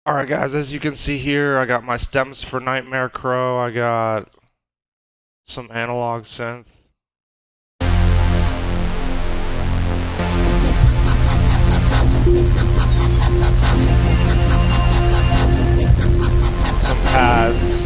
Alright guys, as you can see here, I got my stems for Nightmare Crow, I got some analog synth. Some pads.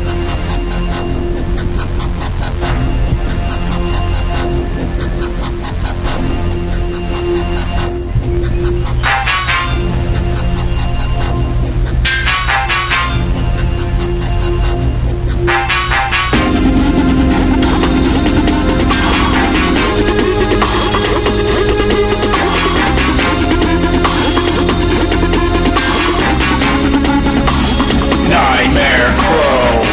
Nightmare Crow.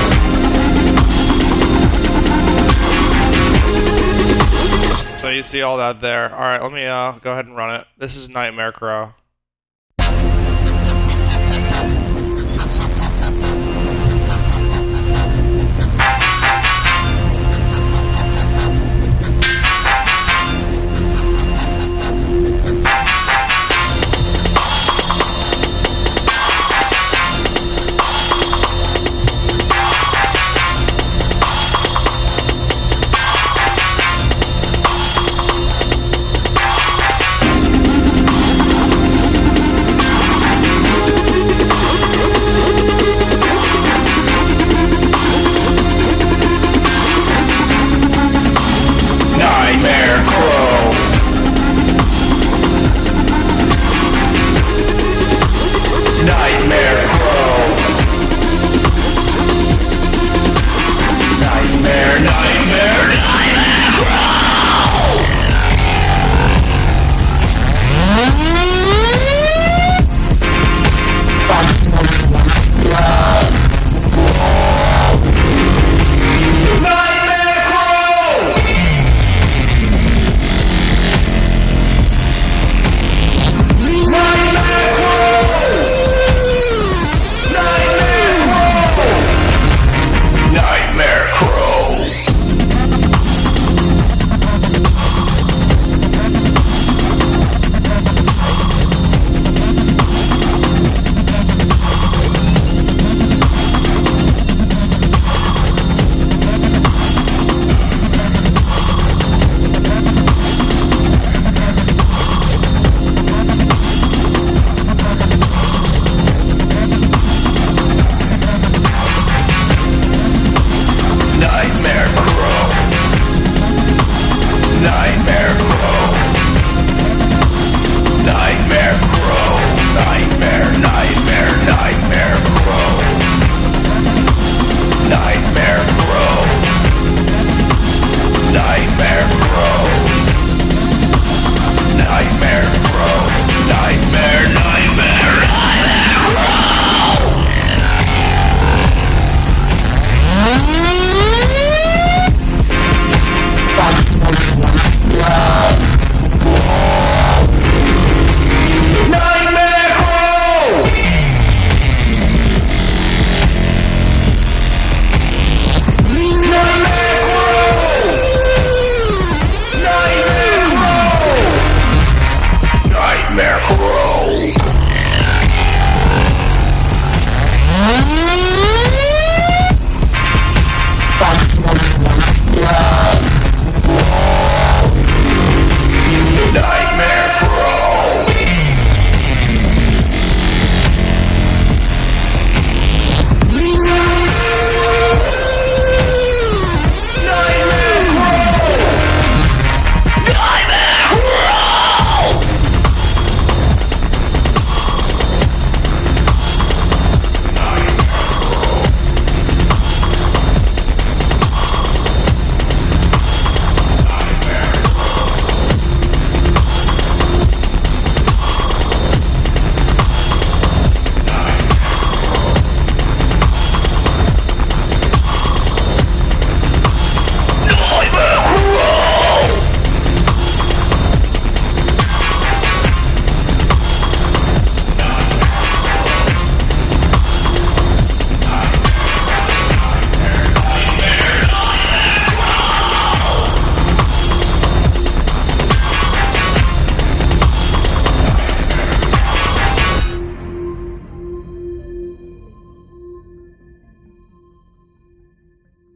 So you see all that there. Alright, let me go ahead and run it. This is Nightmare Crow.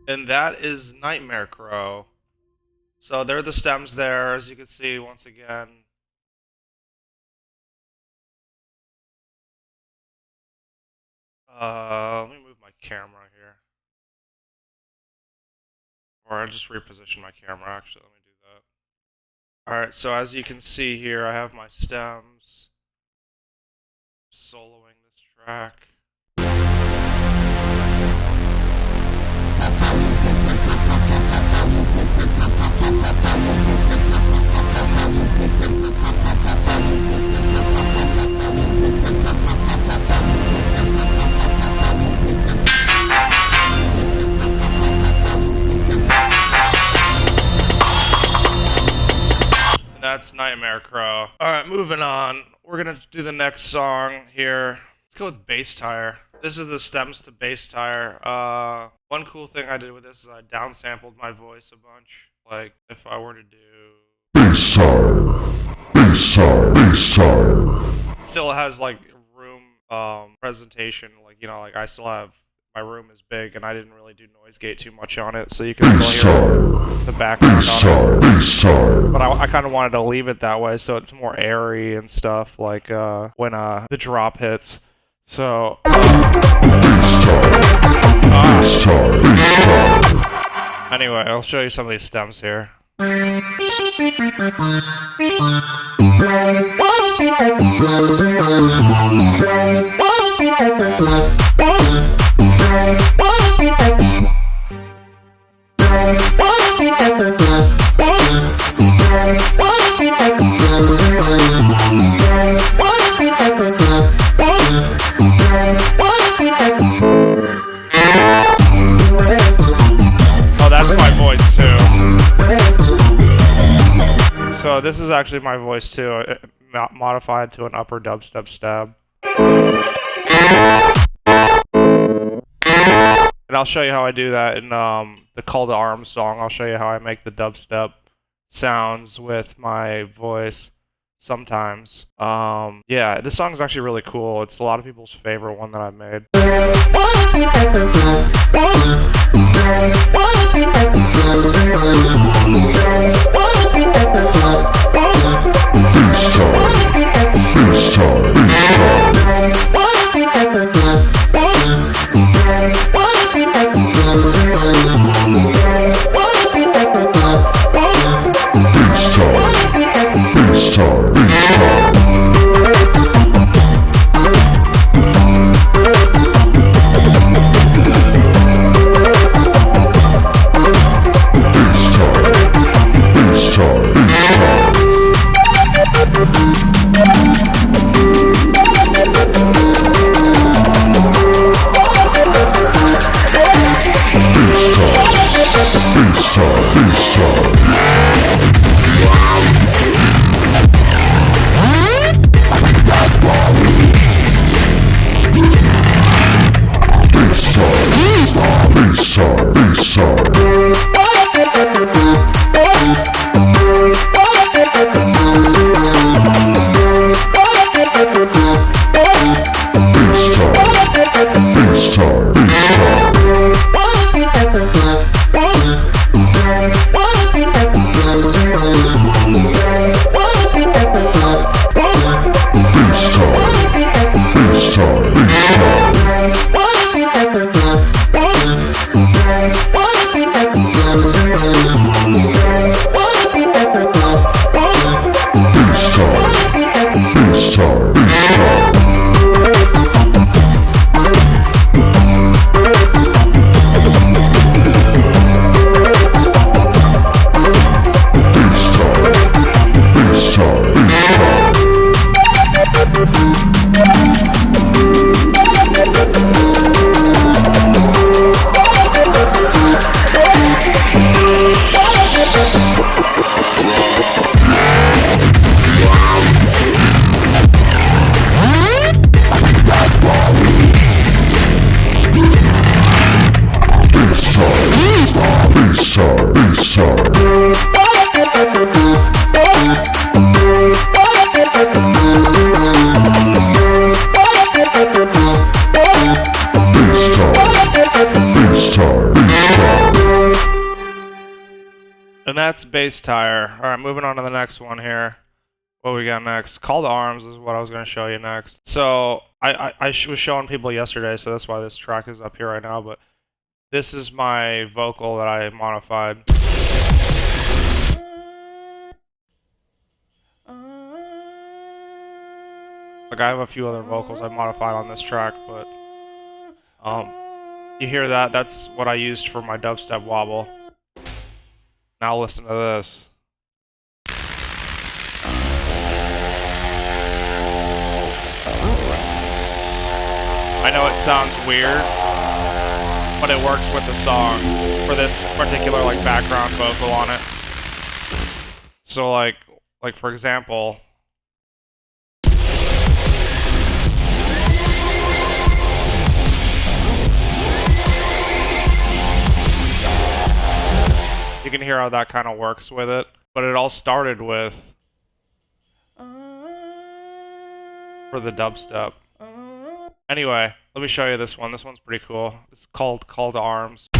And that is Nightmare Crow. So there are the stems there, as you can see once again. Let me move my camera here. Or I'll just reposition my camera, actually. Let me do that. Alright, so as you can see here, I have my stems. Soloing this track. That's Nightmare Crow. Alright, moving on. We're gonna do the next song here. Let's go with Bass Tire. This is the stems to Bass Tire. One cool thing I did with this is I downsampled my voice a bunch. Like, if I were to do... Bass Tire, Bass Tire, Bass Tire. Still has, like, room, presentation. Like, you know, like, I still have... My room is big, and I didn't really do noise gate too much on it, so you can still hear the background on it. But I kind of wanted to leave it that way, so it's more airy and stuff, like when the drop hits. So. Anyway, I'll show you some of these stems here. Oh, that's my voice too. So this is actually my voice too, modified to an upper dubstep stab. And I'll show you how I do that in the Call to Arms song. I'll show you how I make the dubstep sounds with my voice sometimes. Yeah, this song is actually really cool. It's a lot of people's favorite one that I've made. that's Bass Tire. Alright, moving on to the next one here. What we got next? Call to Arms is what I was going to show you next. So, I was showing people yesterday, so that's why this track is up here right now, but this is my vocal that I modified. Like, I have a few other vocals I modified on this track, but you hear that? That's what I used for my dubstep wobble. Now listen to this. I know it sounds weird, but it works with the song for this particular like background vocal on it. So like for example, you can hear how that kind of works with it, but it all started with for the dubstep. Anyway, let me show you this one. This one's pretty cool. It's called Call to Arms.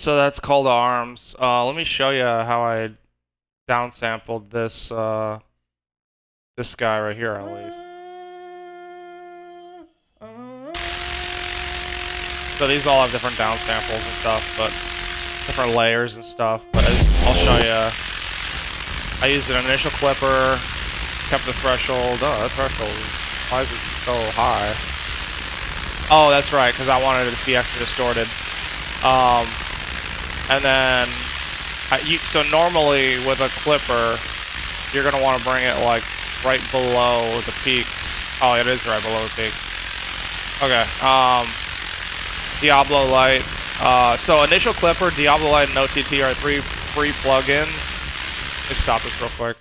So that's Call to Arms. Let me show you how I downsampled this this guy right here, at least. So these all have different downsamples and stuff, but different layers and stuff. But I'll show you. I used an initial clipper, kept the threshold. Oh, that threshold. Why is it so high? Oh, that's right, because I wanted it to be extra distorted. And then, so normally with a clipper, you're going to want to bring it like right below the peaks. Oh, it is right below the peaks. Okay, Diablo Lite. So initial clipper, Diablo Lite, and OTT are 3 free plugins. Let me stop this real quick.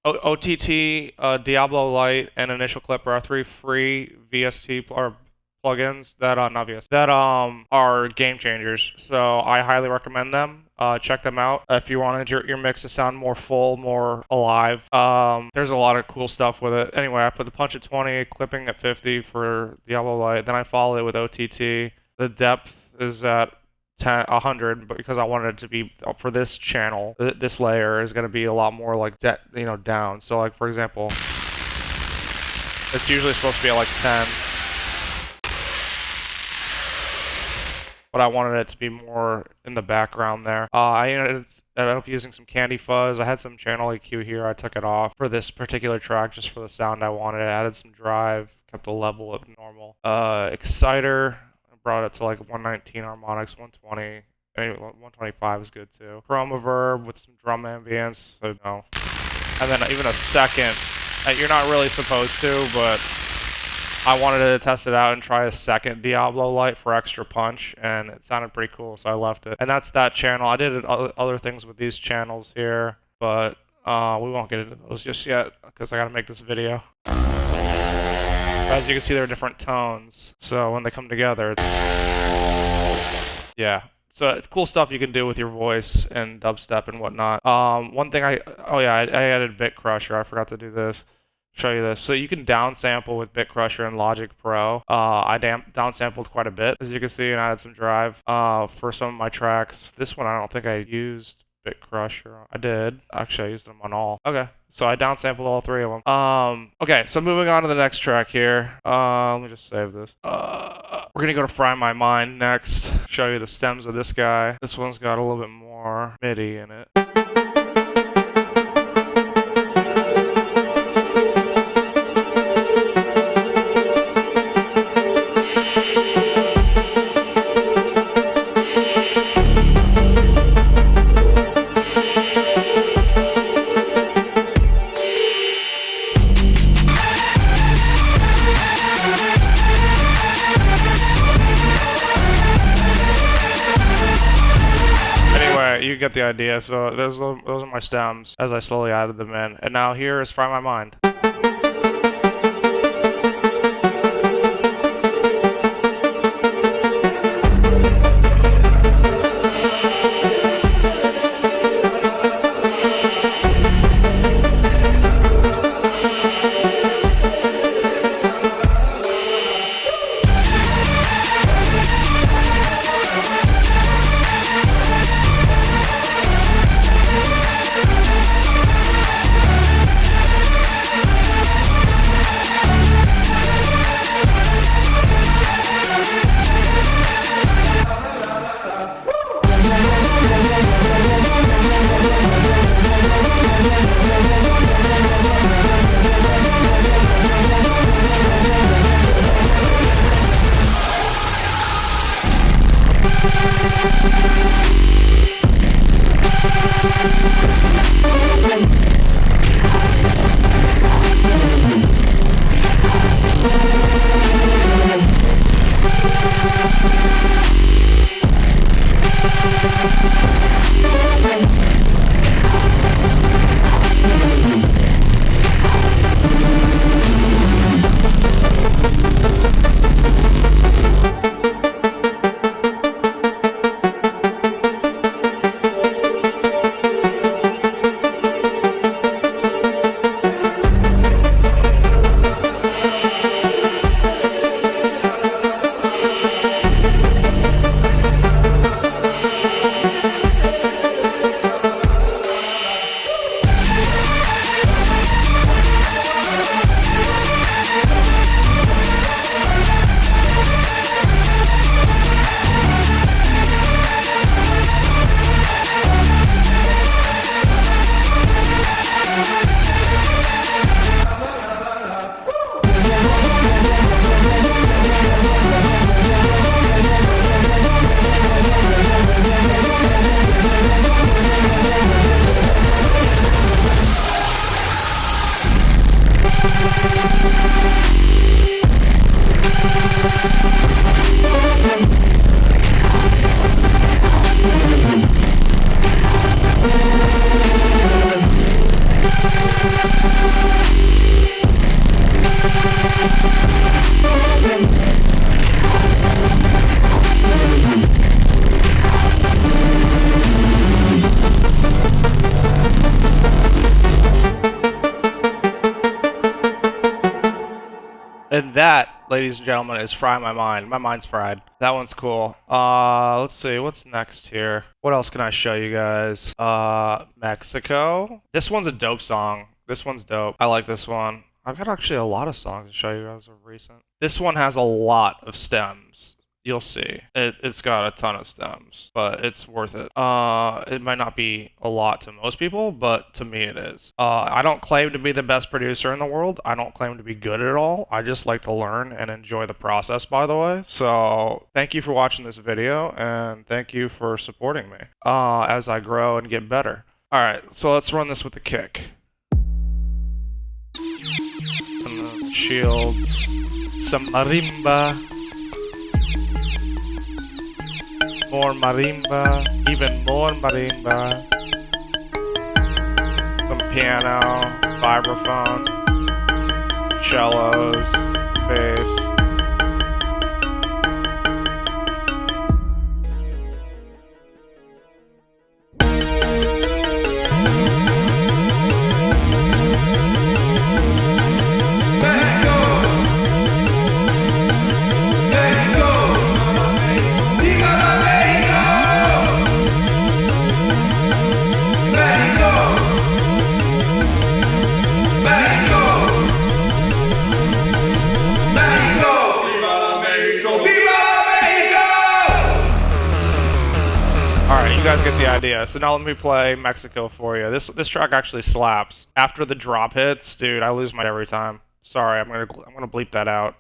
OTT, Diablo Lite, and initial clipper are 3 free VST or plugins that not VST that are game changers. So I highly recommend them. Check them out if you wanted your mix to sound more full, more alive. There's a lot of cool stuff with it. Anyway, I put the punch at 20, clipping at 50 for Diablo Lite. Then I followed it with OTT. The depth is at 100, but because I wanted it to be for this channel, this layer is going to be a lot more like down. So like for example, it's usually supposed to be at like 10, but I wanted it to be more in the background there. I ended up using some candy fuzz. I had some channel EQ here. I took it off for this particular track just for the sound I wanted. I added some drive, kept the level at normal. Exciter, I brought it to like 119 harmonics, 120. Anyway, 125 is good too. Chroma verb with some drum ambience, so no. And then even a second. You're not really supposed to, but I wanted to test it out and try a second Diablo Lite for extra punch, and it sounded pretty cool, so I left it. And that's that channel. I did other things with these channels here, but we won't get into those just yet because I gotta make this video. As you can see, there are different tones, so when they come together, it's yeah. So it's cool stuff you can do with your voice and dubstep and whatnot. One thing I added Bit Crusher. I forgot to do this. Show you this. So you can downsample with Bit Crusher and Logic Pro. I downsampled quite a bit, as you can see, and added some drive for some of my tracks. This one I don't think I used Bit Crusher. I did. Actually, I used them on all. Okay, so I downsampled all three of them. Okay, so moving on to the next track here. Let me just save this. We're gonna go to Fry My Mind next. Show you the stems of this guy. This one's got a little bit more MIDI in it. You get the idea. So those are my stems as I slowly added them in. And now here is Fry My Mind. And that ladies and gentlemen, is Fry My Mind. My mind's fried. That one's cool. Let's see, what's next here? What else can I show you guys? Mexico. This one's a dope song. This one's dope. I like this one. I've got actually a lot of songs to show you guys of recent. This one has a lot of stems. You'll see. It's got a ton of stems, but it's worth it. It might not be a lot to most people, but to me it is. I don't claim to be the best producer in the world. I don't claim to be good at all. I just like to learn and enjoy the process, by the way. So thank you for watching this video, and thank you for supporting me as I grow and get better. All right, so let's run this with the kick. And the shields. Some marimba. More marimba, even more marimba, some piano, vibraphone, cellos, bass. Alright, you guys get the idea. So now let me play Mexico for you. This track actually slaps. After the drop hits, dude, I lose my every time. Sorry, I'm gonna bleep that out.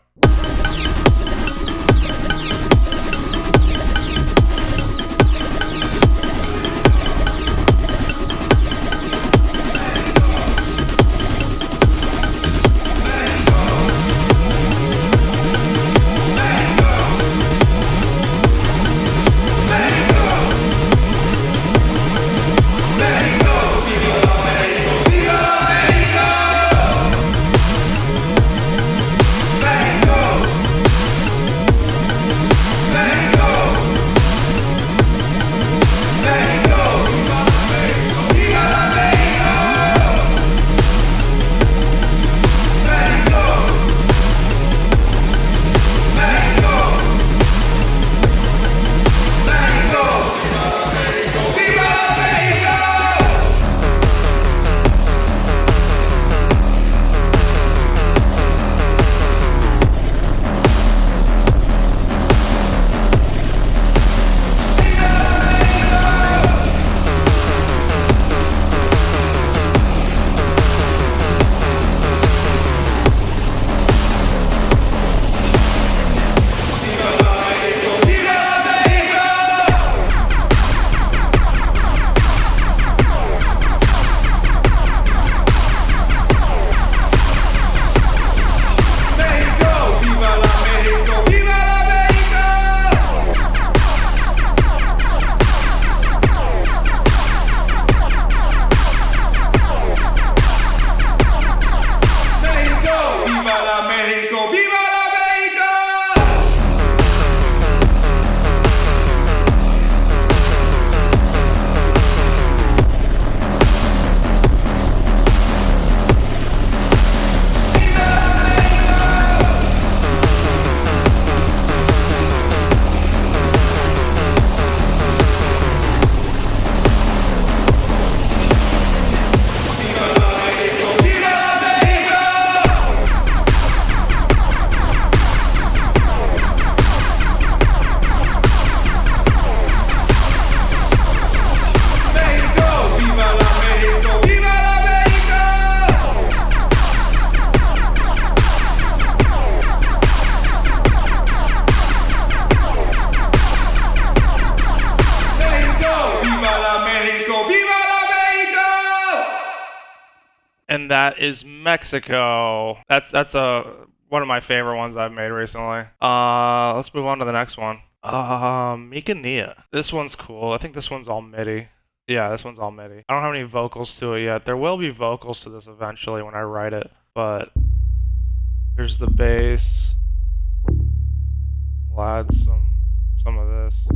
And that is Mexico. That's one of my favorite ones I've made recently. Let's move on to the next one. Mika Nia. This one's cool. I think this one's all MIDI. Yeah, this one's all MIDI. I don't have any vocals to it yet. There will be vocals to this eventually when I write it, but here's the bass. We'll add some of this.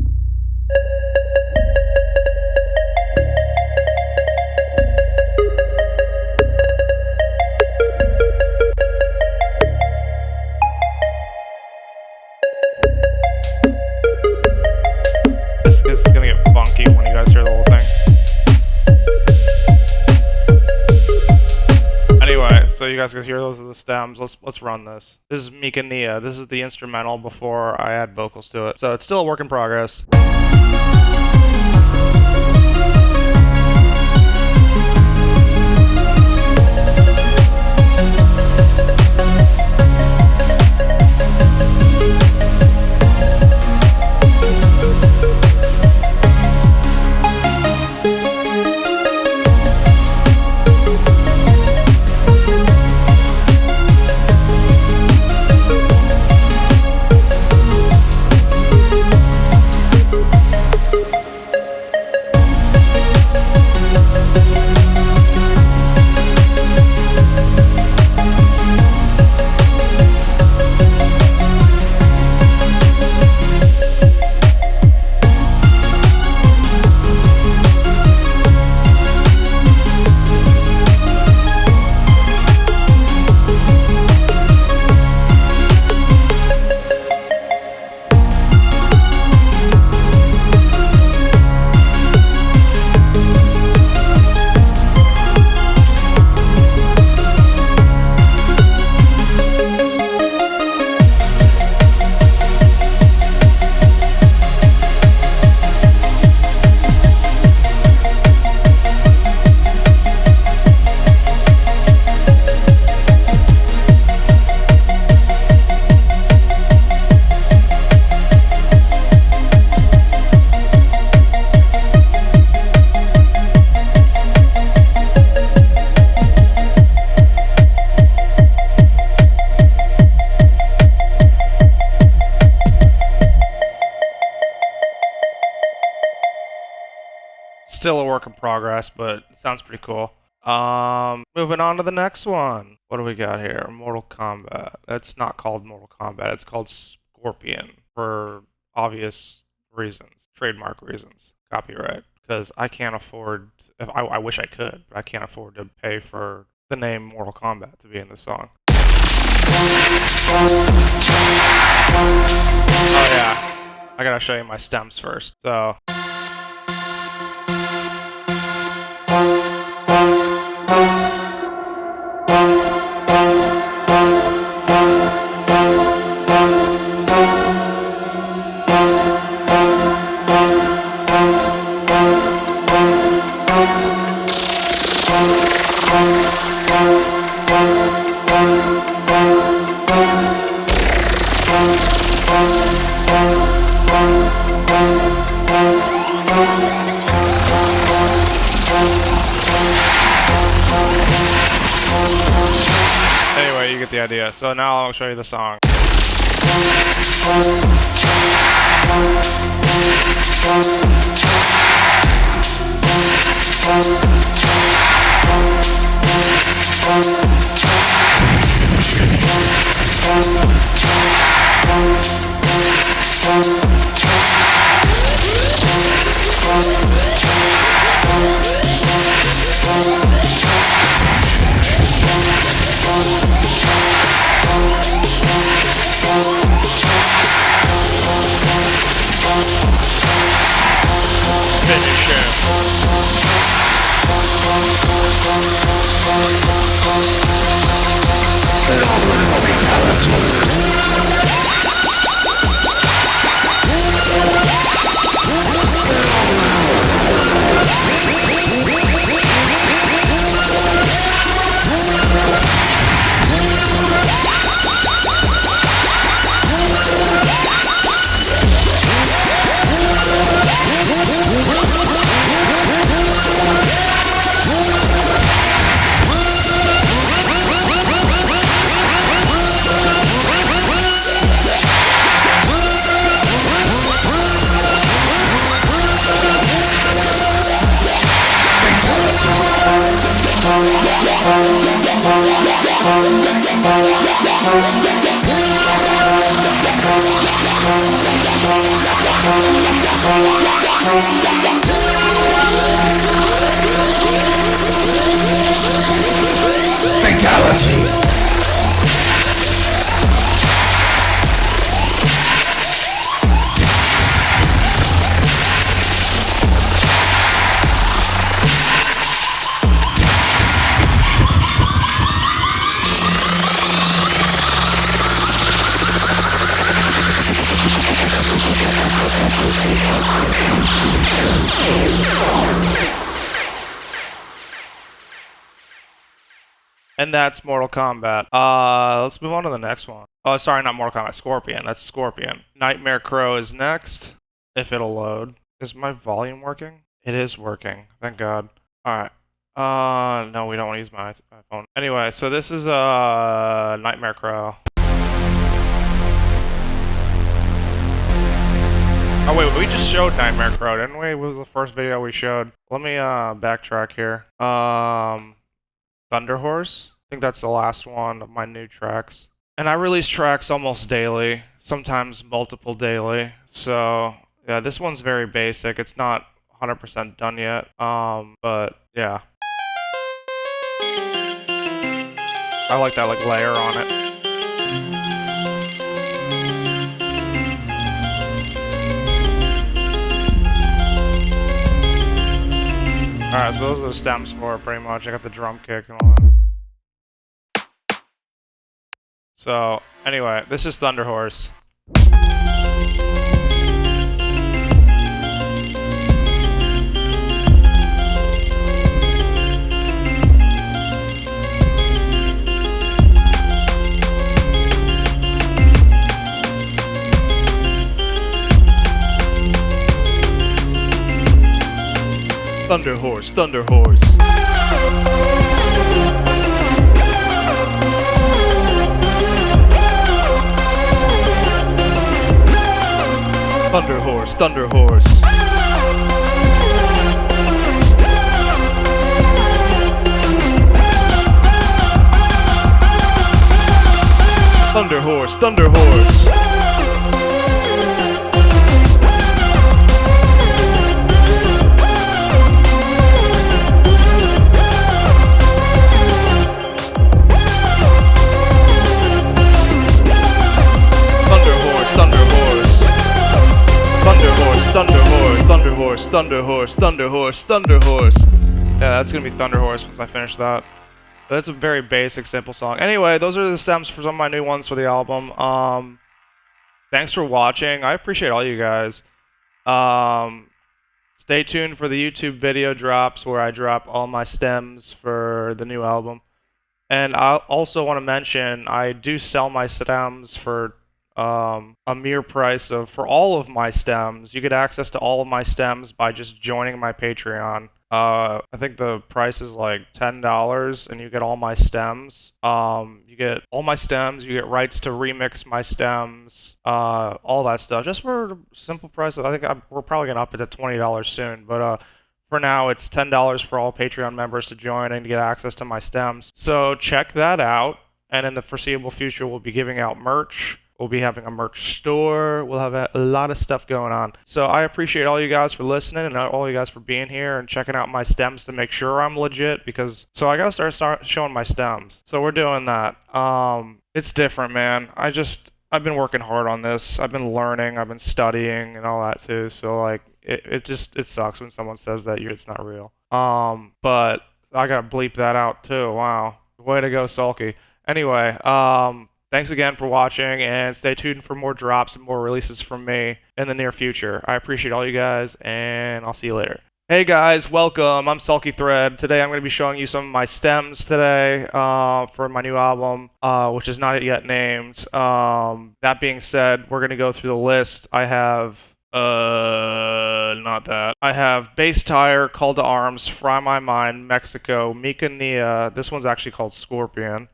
you guys can hear those are the stems. Let's run this. This is Mika Nia. This is the instrumental before I add vocals to it. So it's still a work in progress. Still a work in progress, but it sounds pretty cool. Moving on to the next one. What do we got here? Mortal Kombat. It's not called Mortal Kombat. It's called Scorpion for obvious reasons, trademark reasons, copyright. Because I can't afford. If I wish I could, but I can't afford to pay for the name Mortal Kombat to be in the song. Oh yeah, I gotta show you my stems first. So. Anyway, you get the idea. So now I'll show you the song. And that's Mortal Kombat. Let's move on to the next one. Oh, sorry, not Mortal Kombat. Scorpion. That's Scorpion. Nightmare Crow is next. If it'll load. Is my volume working? It is working. Thank God. Alright. No, we don't want to use my iPhone. Anyway, so this is, Nightmare Crow. Oh, wait, we just showed Nightmare Crow, didn't we? It was the first video we showed. Let me, backtrack here. Thunder Horse. I think that's the last one of my new tracks. And I release tracks almost daily, sometimes multiple daily. So, yeah, this one's very basic. It's not 100% done yet. But, yeah. I like that, like, layer on it. Alright, so those are the stems for it, pretty much. I got the drum kick and all that. So, anyway, this is Thunder Horse. Thunder Horse, Thunder Horse. Thunder Horse, Thunder Horse. Thunder Horse, Thunder Horse. Thunder Horse, Thunder Horse, Thunder Horse, Thunder Horse, Thunder Horse. Yeah, that's gonna be Thunder Horse once I finish that. But that's a very basic, simple song. Anyway, those are the stems for some of my new ones for the album. Thanks for watching. I appreciate all you guys. Stay tuned for the YouTube video drops where I drop all my stems for the new album. And I also want to mention I do sell my stems for a mere price of, for all of my stems, you get access to all of my stems by just joining my Patreon. I think the price is like $10 and you get all my stems. You get all my stems, you get rights to remix my stems, all that stuff, just for a simple price. I think we're probably gonna up it to $20 soon, but for now it's $10 for all Patreon members to join and to get access to my stems. So check that out, and in the foreseeable future we'll be giving out merch. We'll be having a merch store. We'll have a lot of stuff going on. So I appreciate all you guys for listening and all you guys for being here and checking out my stems to make sure I'm legit, because so I gotta start showing my stems. So we're doing that. It's different, man. I've been working hard on this. I've been learning. I've been studying and all that too. So like it sucks when someone says that it's not real. But I gotta bleep that out too. Wow. Way to go, Sulky. Anyway, thanks again for watching, and stay tuned for more drops and more releases from me in the near future. I appreciate all you guys, and I'll see you later. Hey guys, welcome. I'm SulkyThread. Today I'm going to be showing you some of my stems today for my new album, which is not yet named. That being said, we're going to go through the list. I have not that. I have Bass Tire, Call to Arms, Fry My Mind, Mexico, Mika Nia. This one's actually called Scorpion.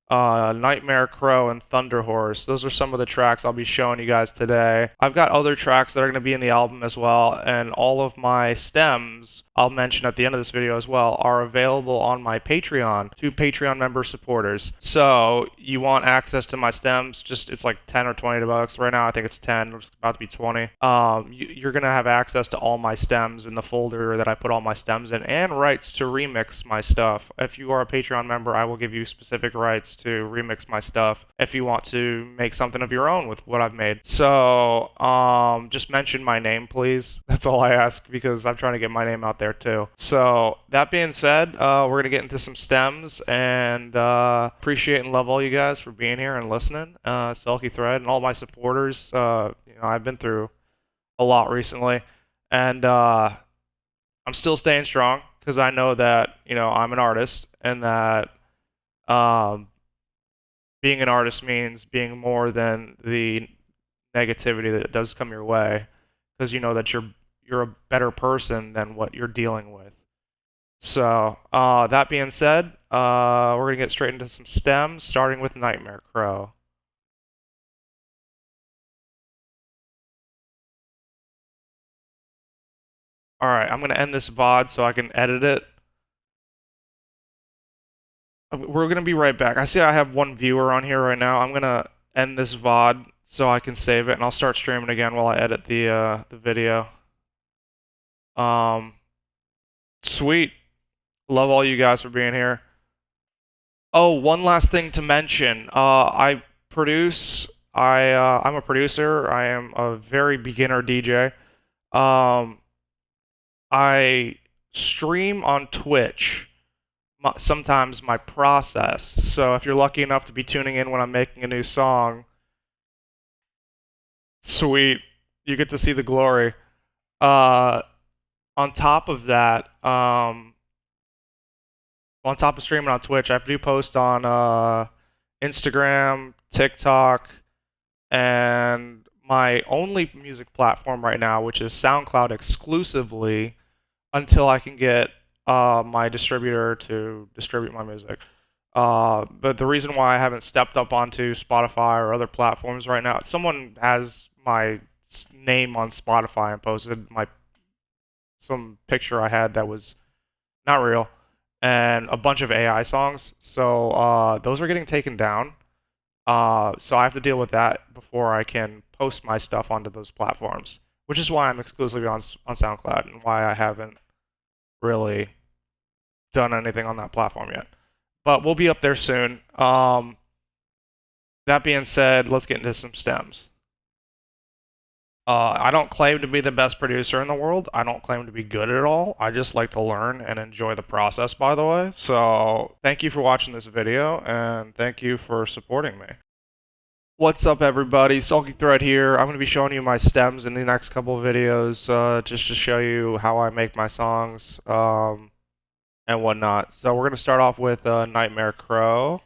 Nightmare Crow, and Thunder Horse. Those are some of the tracks I'll be showing you guys today. I've got other tracks that are going to be in the album as well, and all of my stems, I'll mention at the end of this video as well, are available on my Patreon to Patreon member supporters. So you want access to my stems, it's like 10 or 20 bucks. Right now I think it's 10, it's about to be 20. You're going to have access to all my stems in the folder that I put all my stems in, and rights to remix my stuff. If you are a Patreon member, I will give you specific rights to remix my stuff if you want to make something of your own with what I've made. So just mention my name, please. That's all I ask, because I'm trying to get my name out there too. So that being said, we're gonna get into some stems, and appreciate and love all you guys for being here and listening. SulkyThread and all my supporters. I've been through a lot recently, and I'm still staying strong because I know that, I'm an artist and that um, being an artist means being more than the negativity that does come your way because you know that you're a better person than what you're dealing with. So, that being said, we're gonna get straight into some stems, starting with Nightmare Crow. All right, I'm gonna end this VOD so I can edit it. We're gonna be right back. I see I have one viewer on here right now. I'm gonna end this VOD so I can save it, and I'll start streaming again while I edit the video. Um, Sweet. Love all you guys for being here. Oh, one last thing to mention. I produce. I'm a producer. I am a very beginner DJ. Um, I stream on Twitch. Sometimes my process. So if you're lucky enough to be tuning in when I'm making a new song, sweet, you get to see the glory. On top of that, on top of streaming on Twitch, I do post on Instagram, TikTok, and my only music platform right now, which is SoundCloud exclusively, until I can get my distributor to distribute my music. But the reason why I haven't stepped up onto Spotify or other platforms right now, someone has my name on Spotify and posted some picture I had that was not real, and a bunch of AI songs. So those are getting taken down. So I have to deal with that before I can post my stuff onto those platforms, which is why I'm exclusively on SoundCloud and why I haven't really done anything on that platform yet. But we'll be up there soon. That being said, let's get into some stems. I don't claim to be the best producer in the world. I don't claim to be good at all. I just like to learn and enjoy the process, by the way. So thank you for watching this video, and thank you for supporting me. What's up, everybody? SulkyThread here. I'm going to be showing you my stems in the next couple of videos, just to show you how I make my songs and whatnot. So we're going to start off with Nightmare Crow.